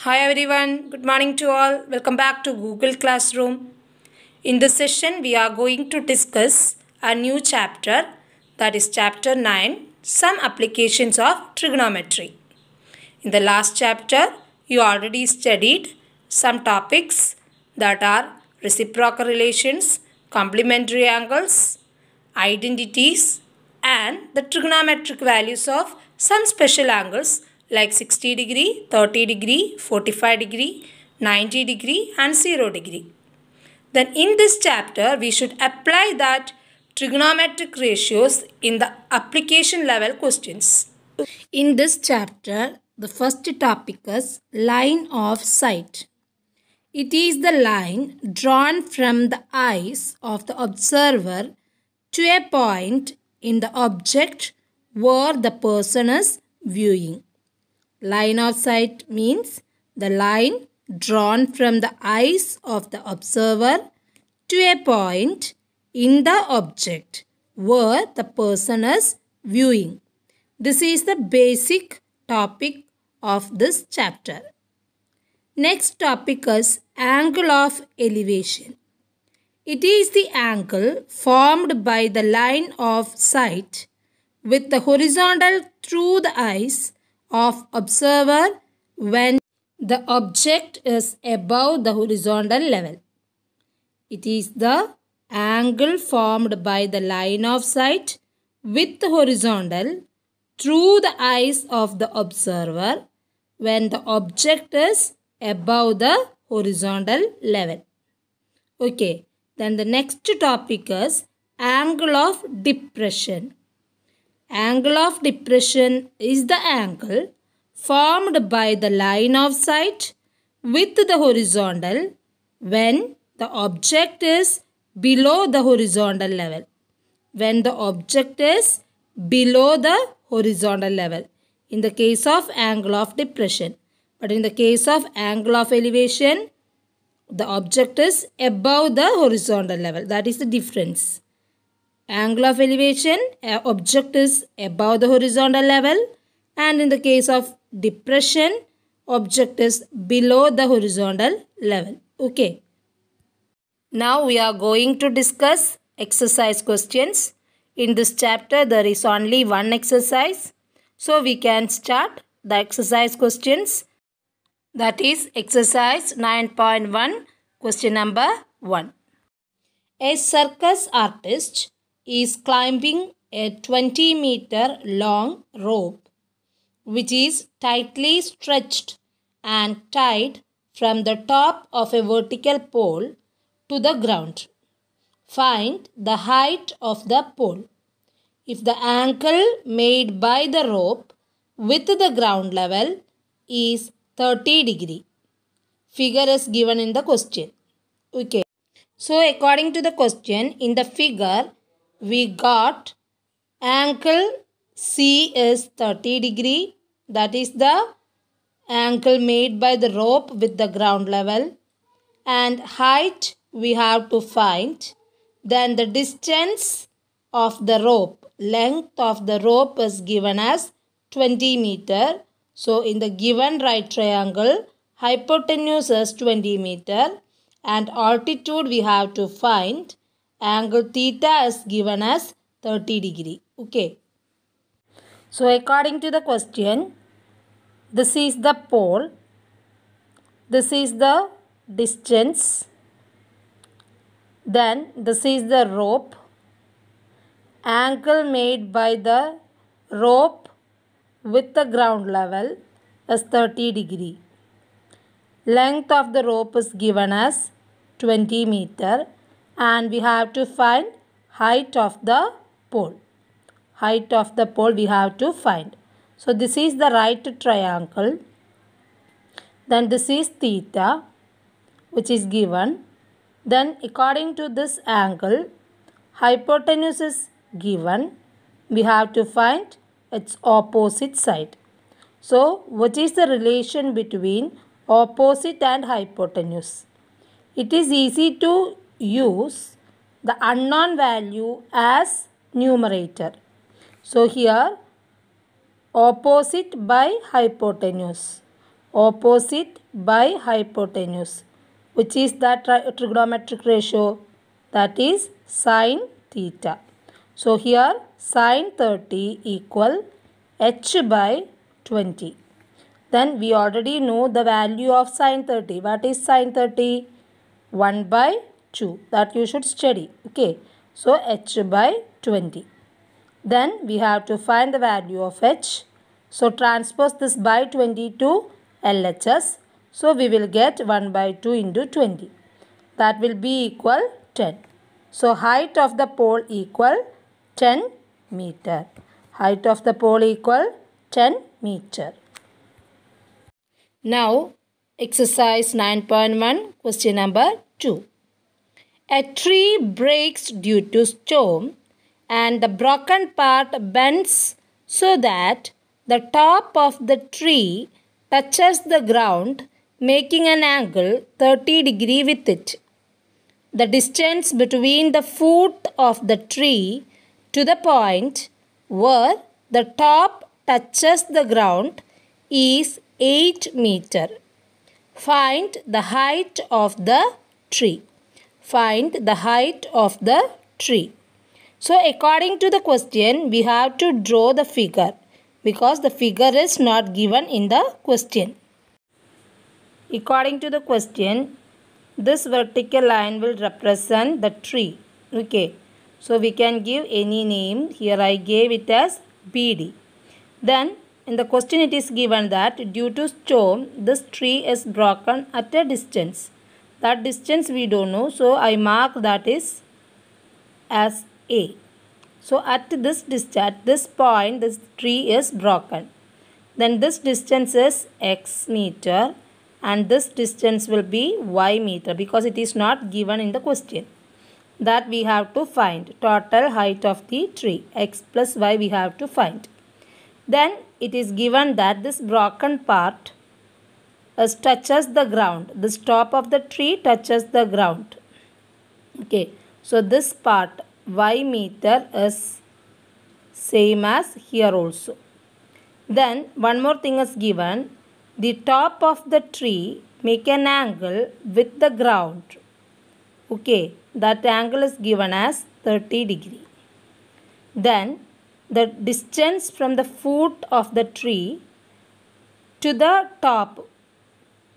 Hi everyone, good morning to all. Welcome back to Google Classroom. In this session, we are going to discuss a new chapter, that is chapter 9, some applications of trigonometry. In the last chapter, you already studied some topics that are reciprocal relations, complementary angles, identities, and the trigonometric values of some special angles like 60 degree, 30 degree, 45 degree, 90 degree and 0 degree. Then in this chapter, we should apply that trigonometric ratios in the application level questions. In this chapter, the first topic is line of sight. It is the line drawn from the eyes of the observer to a point in the object where the person is viewing. Line of sight means the line drawn from the eyes of the observer to a point in the object where the person is viewing. This is the basic topic of this chapter. Next topic is angle of elevation. It is the angle formed by the line of sight with the horizontal through the eyes of observer when the object is above the horizontal level. It is the angle formed by the line of sight with the horizontal through the eyes of the observer when the object is above the horizontal level. Okay, then the next topic is angle of depression. Angle of depression is the angle formed by the line of sight with the horizontal when the object is below the horizontal level. When the object is below the horizontal level. In the case of angle of depression. But in the case of angle of elevation, the object is above the horizontal level. That is the difference. Angle of elevation, object is above the horizontal level. And in the case of depression, object is below the horizontal level. Okay. Now we are going to discuss exercise questions. In this chapter, there is only one exercise. So we can start the exercise questions. That is exercise 9.1, question number 1. A circus artist is climbing a 20-meter long rope which is tightly stretched and tied from the top of a vertical pole to the ground. Find the height of the pole. If the angle made by the rope with the ground level is 30 degree. Figure is given in the question. Okay. So according to the question, in the figure, we got angle C is 30 degree. That is the angle made by the rope with the ground level. And height we have to find. Then the distance of the rope, length of the rope is given as 20 meter. So in the given right triangle, hypotenuse is 20 meter and altitude we have to find. Angle theta is given as 30 degree. Okay. So according to the question, this is the pole. This is the distance. Then this is the rope. Angle made by the rope with the ground level is 30 degree. Length of the rope is given as 20 meter and we have to find height of the pole. Height of the pole we have to find. So this is the right triangle. Then this is theta which is given. Then according to this angle, hypotenuse is given. We have to find its opposite side. So, what is the relation between opposite and hypotenuse? It is easy to use the unknown value as numerator. So, here opposite by hypotenuse. opposite by hypotenuse. Which is that trigonometric ratio? That is sin theta. So here sin 30 equal h by 20. Then we already know the value of sin 30. What is sin 30? 1 by 2. That you should study. Okay. So h by 20. Then we have to find the value of h. So transpose this by 20 to LHS. So we will get 1 by 2 into 20. That will be equal 10. So height of the pole equal 10 meter. Height of the pole equal 10 meter. Now exercise 9.1 question number 2. A tree breaks due to storm and the broken part bends so that the top of the tree touches the ground, making an angle 30 degrees with it. The distance between the foot of the tree to the point where the top touches the ground is 8 meter. Find the height of the tree. Find the height of the tree. So according to the question, we have to draw the figure because the figure is not given in the question. According to the question, this vertical line will represent the tree. Okay. So we can give any name. Here I gave it as BD. Then in the question it is given that due to storm, this tree is broken at a distance. That distance we don't know. So I mark that is as A. So at this distance, at this point, this tree is broken. Then this distance is x meter and this distance will be y meter because it is not given in the question. That we have to find. Total height of the tree, x plus y we have to find. Then it is given that this broken part touches the ground. This top of the tree touches the ground. Okay. So this part y meter is same as here also. Then one more thing is given. The top of the tree make an angle with the ground. Okay. That angle is given as 30 degree. Then the distance from the foot of the tree to the top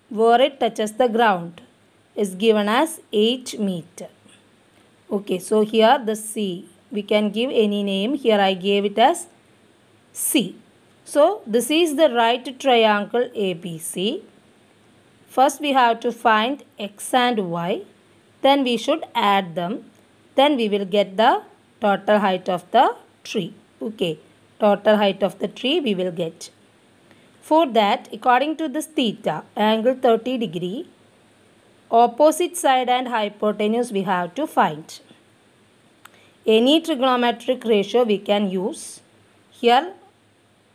where it touches the ground is given as 8 meter. Okay, so here the C, we can give any name. Here I gave it as C. So this is the right triangle ABC. First we have to find x and y. Then we should add them. Then we will get the total height of the tree. Okay, total height of the tree we will get. For that, according to this theta, angle 30 degree, opposite side and hypotenuse we have to find. Any trigonometric ratio we can use. Here,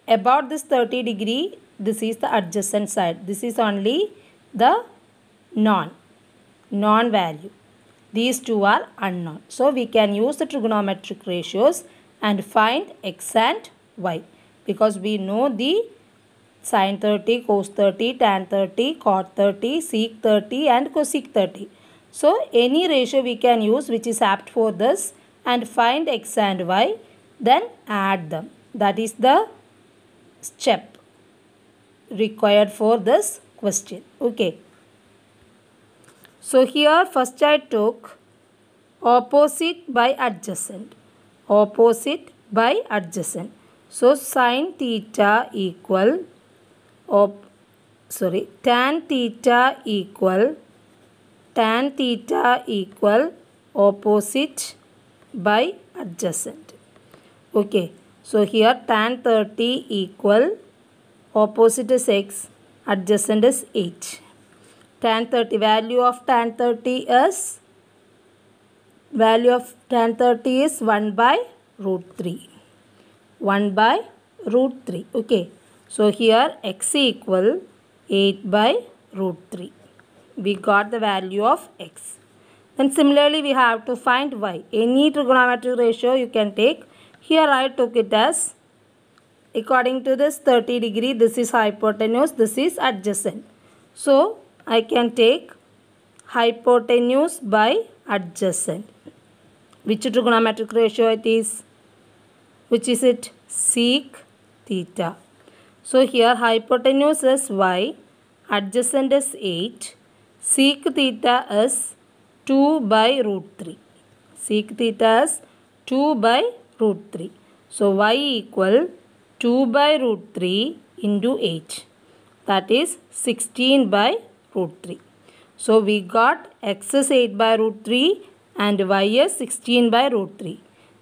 about this 30 degree, this is the adjacent side. This is only the non-value. These two are unknown. So, we can use the trigonometric ratios and find x and y. Because we know the sin 30, cos 30, tan 30, cot 30, sec 30 and cosec 30. So, any ratio we can use which is apt for this and find x and y, then add them. That is the step required for this question. Okay. So, here first I took opposite by adjacent. Opposite by adjacent. So, sin theta equal tan theta equal opposite by adjacent. Okay. So, here tan 30 equal opposite is x, adjacent is 8. Tan 30, value of tan 30 is 1 by root 3. 1 by root 3. Okay. So, here x equal 8 by root 3. We got the value of x. Then similarly, we have to find y. Any trigonometric ratio you can take. Here I took it as according to this 30 degree, this is hypotenuse, this is adjacent. So I can take hypotenuse by adjacent. Which trigonometric ratio it is? Which is it? Sec theta. So here hypotenuse is y, adjacent is 8, sec theta is 2 by root 3. Sec theta is 2 by root 3. So y equal 2 by root 3 into 8. That is 16 by root 3. So we got x is 8 by root 3 and y is 16 by root 3.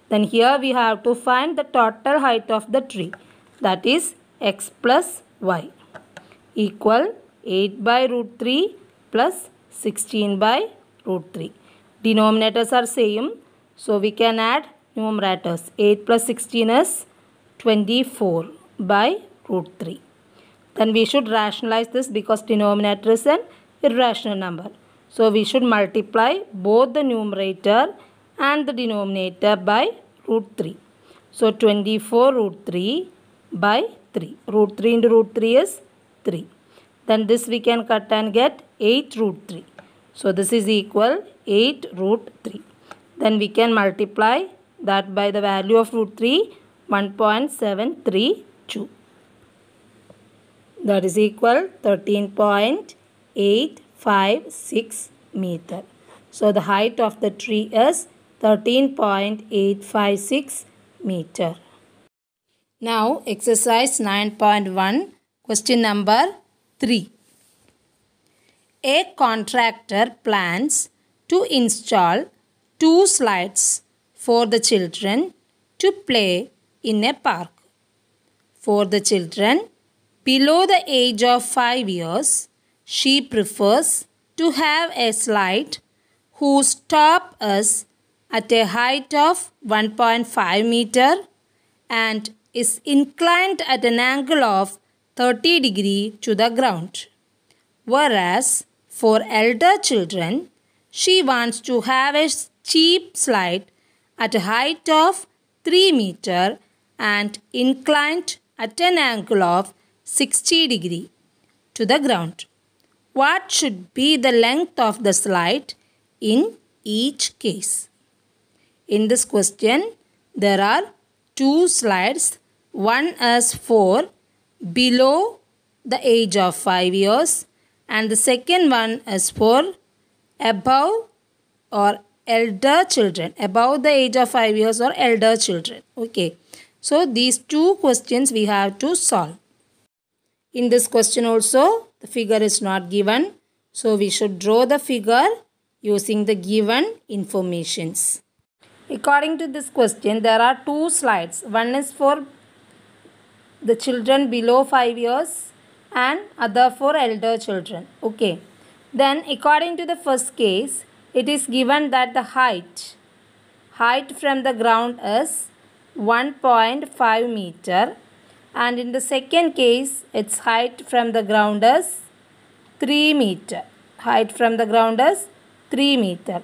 Then here we have to find the total height of the tree. That is x plus y equal 8 by root 3 plus 16 by root 3. Denominators are same. So we can add numerators. 8 plus 16 is 24 by root 3. Then we should rationalize this because denominator is an irrational number. So we should multiply both the numerator and the denominator by root 3. So 24 root 3 by 3. Root 3 into root 3 is 3. Then this we can cut and get 8 root 3. So this is equal 8 root 3. Then we can multiply that by the value of root 3, 1.732. That is equal 13.856 meter. So the height of the tree is 13.856 meter. Now exercise 9.1, question number 3. A contractor plans to install 2 slides for the children to play in a park. For the children below the age of 5 years, she prefers to have a slide whose top is at a height of 1.5 meter and is inclined at an angle of 30 degree to the ground. Whereas for elder children, she wants to have a cheap slide at a height of 3 meter and inclined at an angle of 60 degree to the ground. What should be the length of the slide in each case? In this question, there are 2 slides. One is for below the age of 5 years and the second one is for above or elder children, above the age of 5 years or elder children. Okay. So these 2 questions we have to solve. In this question also, the figure is not given. So we should draw the figure using the given informations. According to this question, there are 2 slides. One is for the children below 5 years and other for elder children. Okay. Then according to the first case, it is given that the height from the ground is 1.5 meter. And in the second case, its height from the ground is 3 meter. Height from the ground is 3 meter.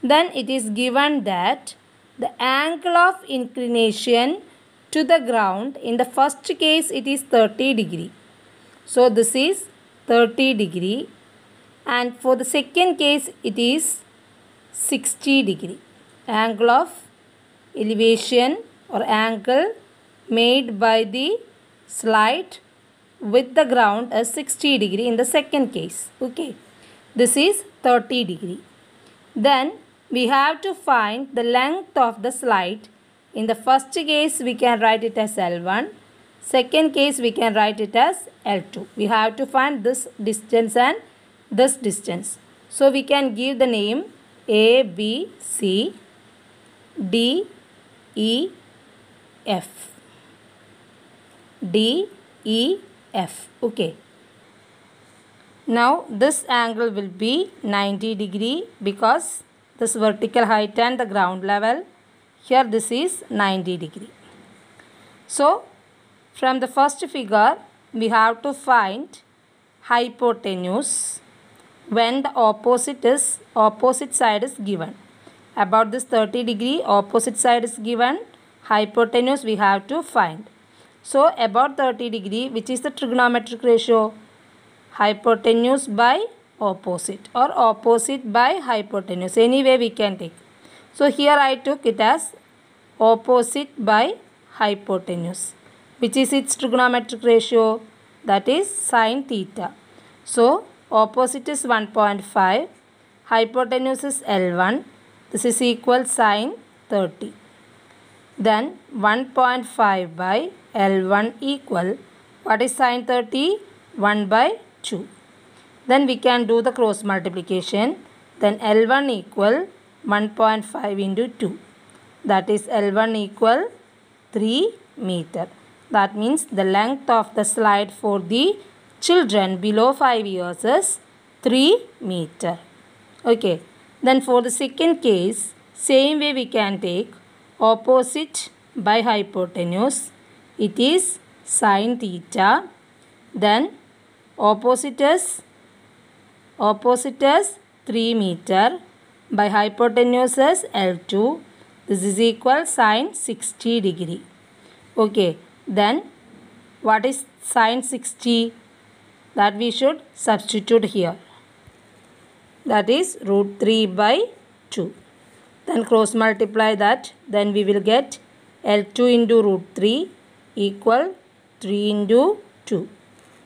Then it is given that the angle of inclination to the ground, in the first case it is 30 degree. So this is 30 degree. And for the second case it is 60 degree. Angle of elevation or angle made by the slide with the ground is 60 degree in the second case. Okay. This is 30 degree. Then we have to find the length of the slide. In the first case we can write it as L1. Second case we can write it as L2. We have to find this distance and this distance. So we can give the name A, B, C, D, E, F. D, E, F. Okay. Now this angle will be 90 degree because this vertical height and the ground level. Here this is 90 degree. So from the first figure we have to find hypotenuse when the opposite side is given. About this 30 degree opposite side is given. Hypotenuse we have to find. So about 30 degree, which is the trigonometric ratio? Hypotenuse by opposite or opposite by hypotenuse. Anyway we can take. So here I took it as opposite by hypotenuse. Which is its trigonometric ratio? That is sin theta. So opposite is 1.5. Hypotenuse is L1. This is equal sin 30. Then 1.5 by L1 equal, what is sin 30? 1 by 2. Then we can do the cross multiplication. Then L1 equal 1.5 into 2. That is L1 equal 3 meter. That means the length of the slide for the children below 5 years is 3 meter. Okay. Then for the second case, same way we can take opposite by hypotenuse. It is sin theta. Then opposite is 3 meter by hypotenuse is L2. This is equal sin 60 degree. Okay. Then what is sin 60? That we should substitute here. That is root 3 by 2. Then cross multiply that. Then we will get L2 into root 3 equal 3 into 2.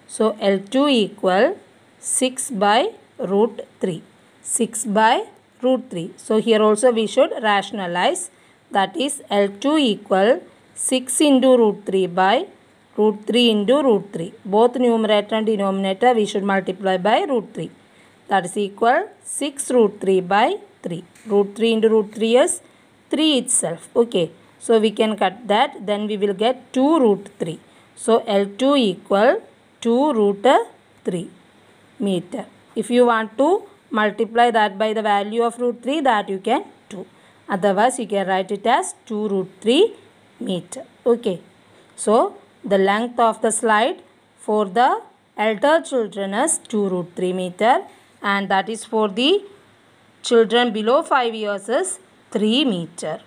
So L2 equal 6 by root 3. 6 by root 3. So here also we should rationalize. That is L2 equal 6 into root 3 by root 3 into root 3. Both numerator and denominator we should multiply by root 3. That is equal 6 root 3 by 3. Root 3 into root 3 is 3 itself. Okay. So we can cut that. Then we will get 2 root 3. So L2 equal 2 root 3 meter. If you want to multiply that by the value of root 3, that you can do. Otherwise you can write it as 2 root 3 meter. Okay. So the length of the slide for the elder children is 2 root 3 meter. And that is for the children below 5 years is 3 meter.